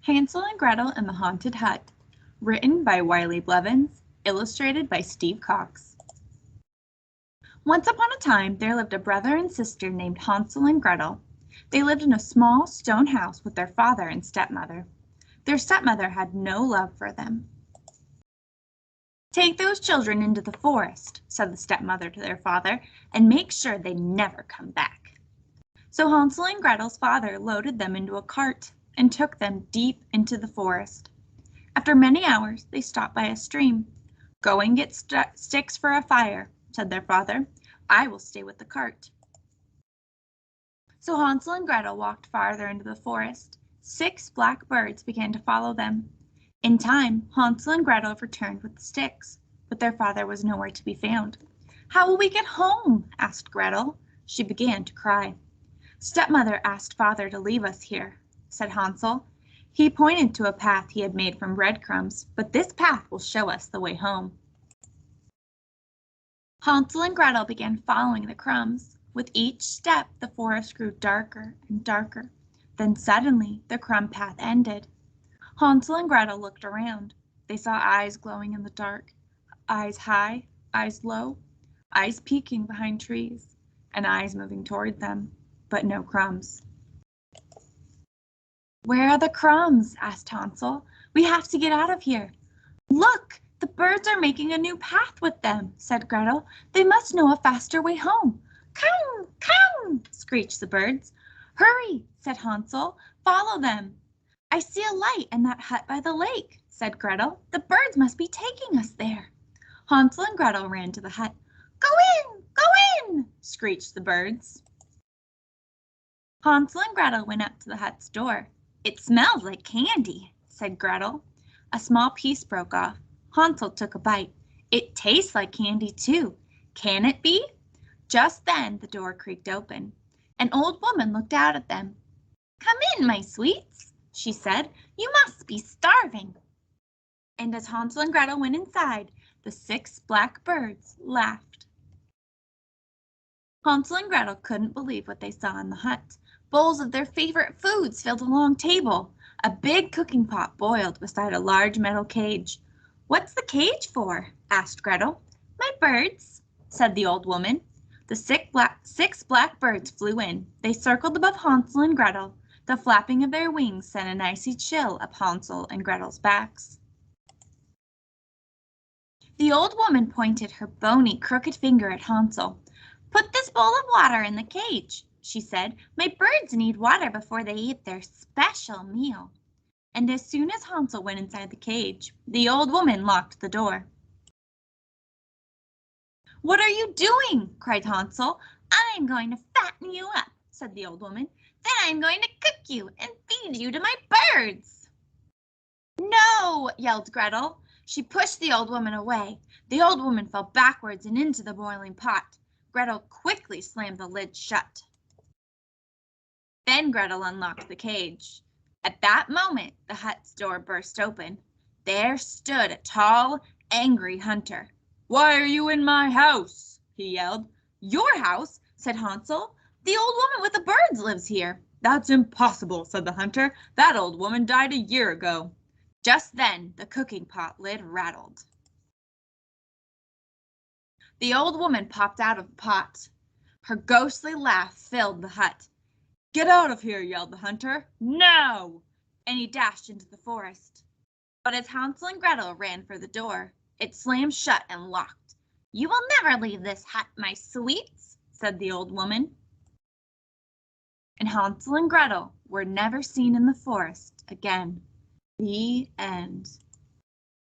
Hansel and Gretel and the Haunted Hut, written by Wiley Blevins, illustrated by Steve Cox. Once upon a time, there lived a brother and sister named Hansel and Gretel. They lived in a small stone house with their father and stepmother. Their stepmother had no love for them. "Take those children into the forest," said the stepmother to their father, "and make sure they never come back." So Hansel and Gretel's father loaded them into a cart and took them deep into the forest. After many hours, they stopped by a stream. "Go and get sticks for a fire," said their father. "I will stay with the cart." So Hansel and Gretel walked farther into the forest. 6 black birds began to follow them. In time, Hansel and Gretel returned with the sticks, but their father was nowhere to be found. "How will we get home?" asked Gretel. She began to cry. "Stepmother asked father to leave us here," said Hansel. "He pointed to a path he had made from breadcrumbs, but this path will show us the way home." Hansel and Gretel began following the crumbs. With each step, the forest grew darker and darker. Then suddenly, the crumb path ended. Hansel and Gretel looked around. They saw eyes glowing in the dark, eyes high, eyes low, eyes peeking behind trees, and eyes moving toward them, but no crumbs. "Where are the crumbs?" asked Hansel. "We have to get out of here." "Look, the birds are making a new path with them," said Gretel. "They must know a faster way home." "Come, come!" screeched the birds. "Hurry," said Hansel. "Follow them." "I see a light in that hut by the lake," said Gretel. "The birds must be taking us there." Hansel and Gretel ran to the hut. "Go in! Go in!" screeched the birds. Hansel and Gretel went up to the hut's door. "It smells like candy," said Gretel. A small piece broke off. Hansel took a bite. "It tastes like candy too. Can it be?" Just then the door creaked open. An old woman looked out at them. "Come in, my sweets," she said. "You must be starving." And as Hansel and Gretel went inside, the 6 black birds laughed. Hansel and Gretel couldn't believe what they saw in the hut. Bowls of their favorite foods filled a long table. A big cooking pot boiled beside a large metal cage. "What's the cage for?" asked Gretel. "My birds," said the old woman. The 6 black birds flew in. They circled above Hansel and Gretel. The flapping of their wings sent an icy chill up Hansel and Gretel's backs. The old woman pointed her bony, crooked finger at Hansel. "Put this bowl of water in the cage," she said. "My birds need water before they eat their special meal." And as soon as Hansel went inside the cage, the old woman locked the door. "What are you doing?" cried Hansel. "I'm going to fatten you up," said the old woman. "Then I'm going to cook you and feed you to my birds." "No!" yelled Gretel. She pushed the old woman away. The old woman fell backwards and into the boiling pot. Gretel quickly slammed the lid shut. Then Gretel unlocked the cage. At that moment, the hut's door burst open. There stood a tall, angry hunter. "Why are you in my house?" he yelled. "Your house?" said Hansel. "The old woman with the birds lives here." "That's impossible," said the hunter. "That old woman died a year ago." Just then, the cooking pot lid rattled. The old woman popped out of the pot. Her ghostly laugh filled the hut. "Get out of here," yelled the hunter. "Now!" And he dashed into the forest. But as Hansel and Gretel ran for the door, it slammed shut and locked. "You will never leave this hut, my sweets," said the old woman. And Hansel and Gretel were never seen in the forest again. The end.